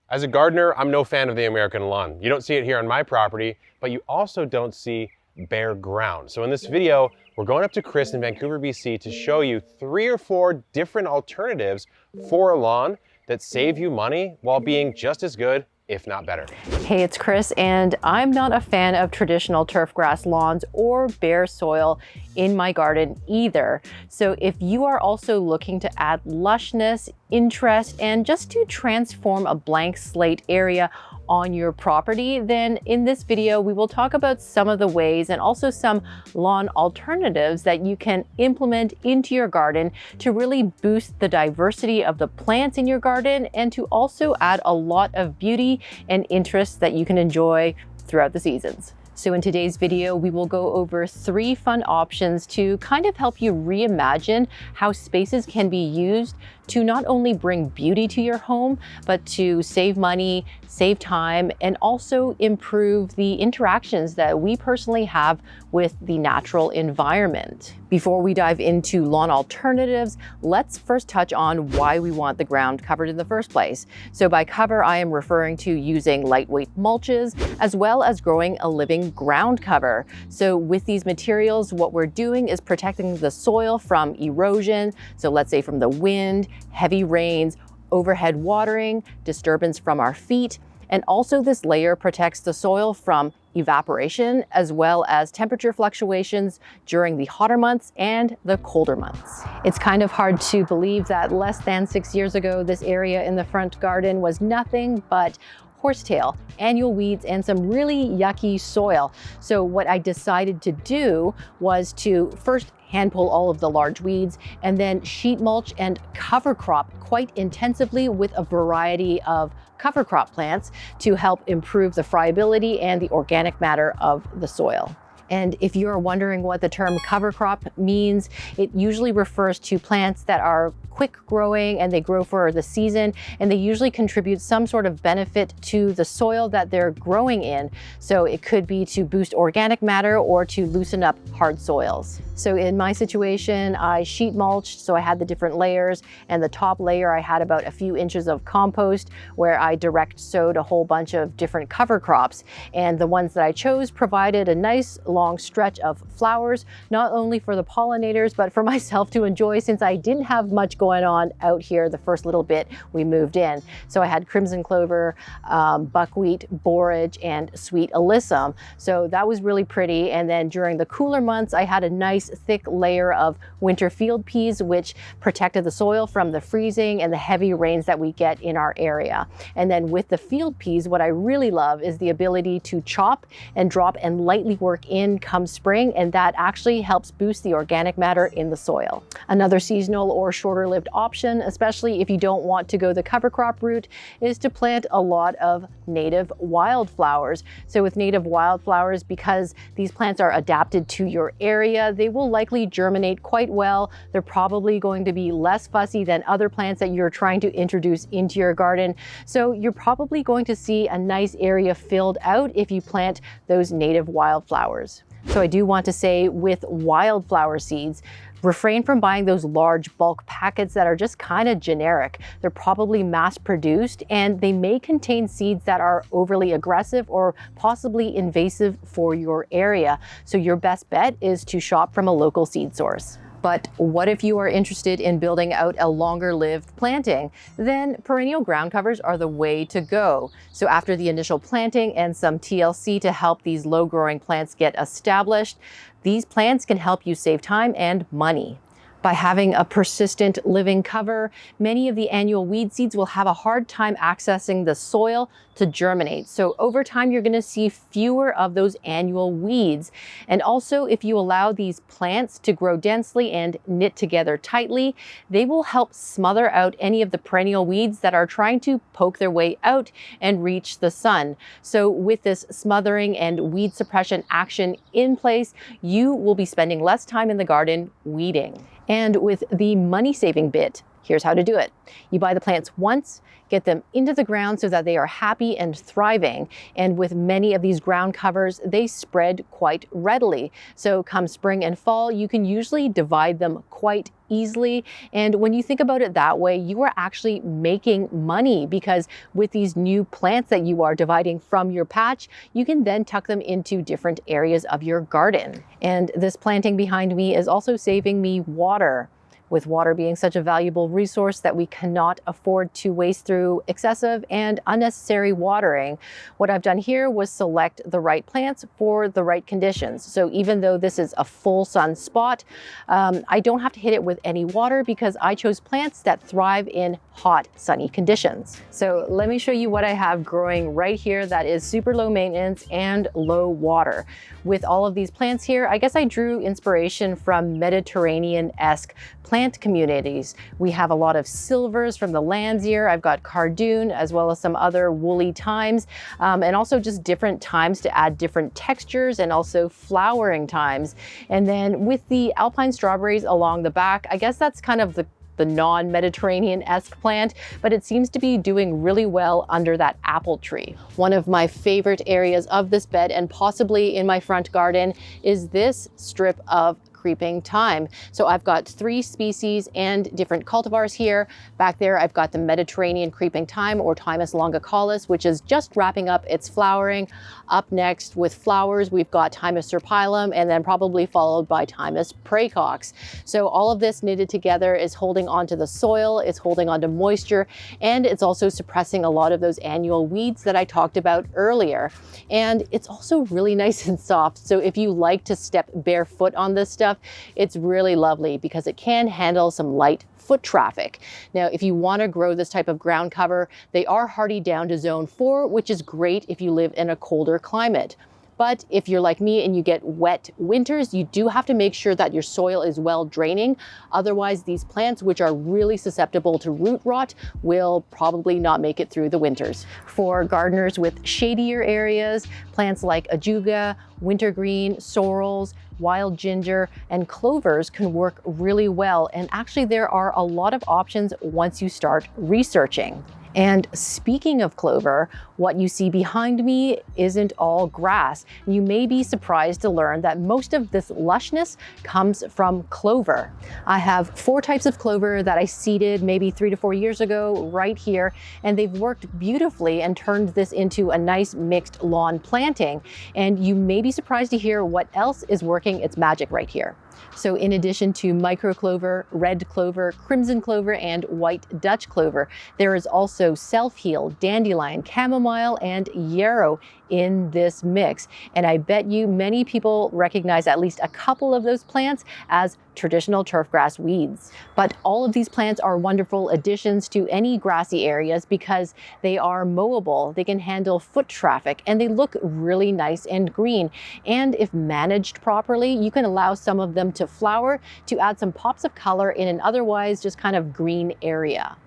As a gardener, I'm no fan of the American lawn. You don't see it here on my property, but you also don't see bare ground. So in this video, we're going up to Chris in Vancouver, BC to show you 3 or 4 different alternatives for a lawn that save you money while being just as good, if not better. Hey, it's Chris, and I'm not a fan of traditional turfgrass lawns or bare soil in my garden either. So if you are also looking to add lushness, interest, and just to transform a blank slate area on your property, then in this video we will talk about some of the ways and also some lawn alternatives that you can implement into your garden to really boost the diversity of the plants in your garden and to also add a lot of beauty and interest that you can enjoy throughout the seasons. So in today's video, we will go over 3 fun options to kind of help you reimagine how spaces can be used to not only bring beauty to your home, but to save money, save time, and also improve the interactions that we personally have with the natural environment. Before we dive into lawn alternatives, let's first touch on why we want the ground covered in the first place. So by cover, I am referring to using lightweight mulches, as well as growing a living ground cover. So with these materials, what we're doing is protecting the soil from erosion. So let's say from the wind, heavy rains, overhead watering, disturbance from our feet. And also this layer protects the soil from evaporation as well as temperature fluctuations during the hotter months and the colder months. It's kind of hard to believe that less than 6 years ago, this area in the front garden was nothing but horsetail, annual weeds, and some really yucky soil. So what I decided to do was to first hand pull all of the large weeds and then sheet mulch and cover crop quite intensively with a variety of cover crop plants to help improve the friability and the organic matter of the soil. And if you're wondering what the term cover crop means, it usually refers to plants that are quick growing and they grow for the season, and they usually contribute some sort of benefit to the soil that they're growing in. So it could be to boost organic matter or to loosen up hard soils. So in my situation, I sheet mulched, so I had the different layers, and the top layer I had about a few inches of compost where I direct sowed a whole bunch of different cover crops. And the ones that I chose provided a nice long stretch of flowers, not only for the pollinators, but for myself to enjoy, since I didn't have much going on out here the first little bit we moved in. So I had crimson clover, buckwheat, borage, and sweet alyssum. So that was really pretty. And then during the cooler months, I had a nice thick layer of winter field peas, which protected the soil from the freezing and the heavy rains that we get in our area. And then with the field peas, what I really love is the ability to chop and drop and lightly work in come spring, and that actually helps boost the organic matter in the soil. Another seasonal or shorter-lived option, especially if you don't want to go the cover crop route, is to plant a lot of native wildflowers. So with native wildflowers, because these plants are adapted to your area, they will likely germinate quite well. They're probably going to be less fussy than other plants that you're trying to introduce into your garden. So you're probably going to see a nice area filled out if you plant those native wildflowers. So I do want to say, with wildflower seeds, refrain from buying those large bulk packets that are just kind of generic. They're probably mass produced and they may contain seeds that are overly aggressive or possibly invasive for your area. So your best bet is to shop from a local seed source. But what if you are interested in building out a longer-lived planting? Then perennial ground covers are the way to go. So after the initial planting and some TLC to help these low-growing plants get established, these plants can help you save time and money. By having a persistent living cover, many of the annual weed seeds will have a hard time accessing the soil to germinate. So over time, you're going to see fewer of those annual weeds. And also, if you allow these plants to grow densely and knit together tightly, they will help smother out any of the perennial weeds that are trying to poke their way out and reach the sun. So with this smothering and weed suppression action in place, you will be spending less time in the garden weeding. And with the money-saving bit Here's how to do it. You buy the plants once, get them into the ground so that they are happy and thriving. And with many of these ground covers, they spread quite readily. So come spring and fall, you can usually divide them quite easily. And when you think about it that way, you are actually making money, because with these new plants that you are dividing from your patch, you can then tuck them into different areas of your garden. And this planting behind me is also saving me water. With water being such a valuable resource that we cannot afford to waste through excessive and unnecessary watering, what I've done here was select the right plants for the right conditions. So even though this is a full sun spot, I don't have to hit it with any water because I chose plants that thrive in hot, sunny conditions. So let me show you what I have growing right here that is super low maintenance and low water. With all of these plants here, I guess I drew inspiration from Mediterranean-esque plant communities. We have a lot of silvers from the Landseer. I've got cardoon, as well as some other woolly thymes, and also just different times to add different textures and also flowering times. And then with the alpine strawberries along the back, I guess that's kind of the non-Mediterranean-esque plant, but it seems to be doing really well under that apple tree. One of my favorite areas of this bed, and possibly in my front garden, is this strip of creeping thyme. So I've got 3 species and different cultivars here. Back there, I've got the Mediterranean creeping thyme, or Thymus longicaulis, which is just wrapping up its flowering. Up next with flowers, we've got Thymus serpyllum, and then probably followed by Thymus praecox. So all of this knitted together is holding onto the soil, it's holding onto moisture, and it's also suppressing a lot of those annual weeds that I talked about earlier. And it's also really nice and soft. So if you like to step barefoot on this stuff, it's really lovely because it can handle some light foot traffic. Now, if you want to grow this type of ground cover, they are hardy down to zone 4, which is great if you live in a colder climate. But if you're like me and you get wet winters, you do have to make sure that your soil is well draining. Otherwise, these plants, which are really susceptible to root rot, will probably not make it through the winters. For gardeners with shadier areas, plants like ajuga, wintergreen, sorrels, wild ginger, and clovers can work really well. And actually, there are a lot of options once you start researching. And speaking of clover, what you see behind me isn't all grass. You may be surprised to learn that most of this lushness comes from clover. I have 4 types of clover that I seeded maybe 3 to 4 years ago right here, and they've worked beautifully and turned this into a nice mixed lawn planting. And you may be surprised to hear what else is working its magic right here. So in addition to microclover, red clover, crimson clover, and white Dutch clover, there is also self-heal, dandelion, chamomile, and yarrow in this mix. And I bet you many people recognize at least a couple of those plants as traditional turfgrass weeds. But all of these plants are wonderful additions to any grassy areas because they are mowable, they can handle foot traffic, and they look really nice and green. And if managed properly, you can allow some of them to flower to add some pops of color in an otherwise just kind of green area.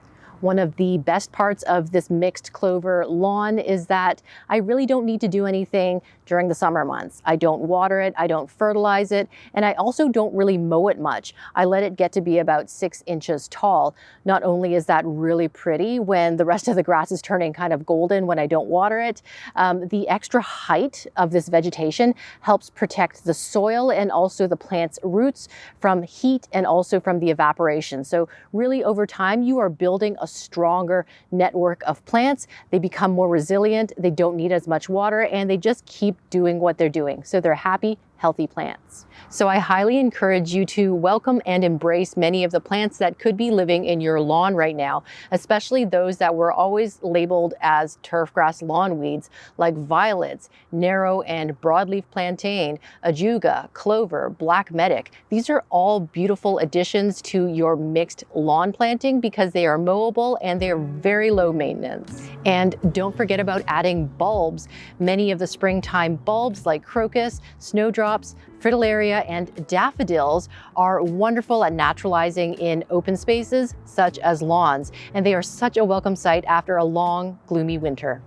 One of the best parts of this mixed clover lawn is that I really don't need to do anything during the summer months. I don't water it, I don't fertilize it, and I also don't really mow it much. I let it get to be about 6 inches tall. Not only is that really pretty when the rest of the grass is turning kind of golden when I don't water it, the extra height of this vegetation helps protect the soil and also the plant's roots from heat and also from the evaporation. So really over time, you are building a stronger network of plants. They become more resilient, they don't need as much water, and they just keep doing what they're doing. So they're happy, healthy plants. So I highly encourage you to welcome and embrace many of the plants that could be living in your lawn right now, especially those that were always labeled as turfgrass lawn weeds, like violets, narrow and broadleaf plantain, ajuga, clover, black medic. These are all beautiful additions to your mixed lawn planting because they are mowable and they are very low maintenance. And don't forget about adding bulbs. Many of the springtime bulbs like crocus, snowdrop, snowdrops, fritillaria, and daffodils are wonderful at naturalizing in open spaces such as lawns, and they are such a welcome sight after a long, gloomy winter.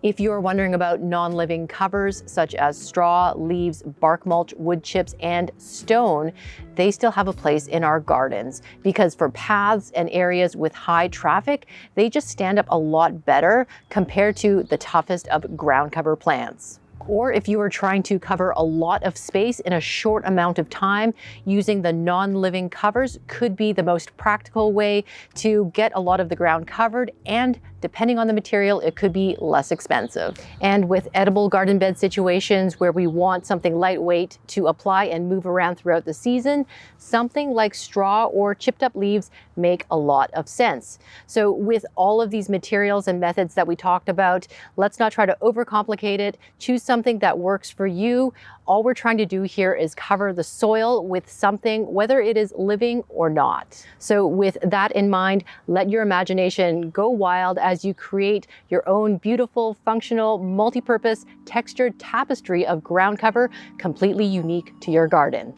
If you're wondering about non-living covers such as straw, leaves, bark mulch, wood chips, and stone, they still have a place in our gardens because for paths and areas with high traffic, they just stand up a lot better compared to the toughest of ground cover plants. Or if you are trying to cover a lot of space in a short amount of time, using the non-living covers could be the most practical way to get a lot of the ground covered, and depending on the material, it could be less expensive. And with edible garden bed situations where we want something lightweight to apply and move around throughout the season, something like straw or chipped up leaves make a lot of sense. So with all of these materials and methods that we talked about, let's not try to overcomplicate it. Choose something that works for you. All we're trying to do here is cover the soil with something, whether it is living or not. So with that in mind, let your imagination go wild as you create your own beautiful, functional, multi-purpose, textured tapestry of ground cover completely unique to your garden.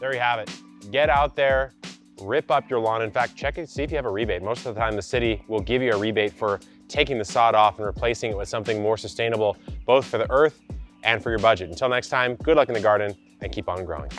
There you have it. Get out there, rip up your lawn. In fact, check it, see if you have a rebate. Most of the time, the city will give you a rebate for taking the sod off and replacing it with something more sustainable, both for the earth and for your budget. Until next time, good luck in the garden and keep on growing.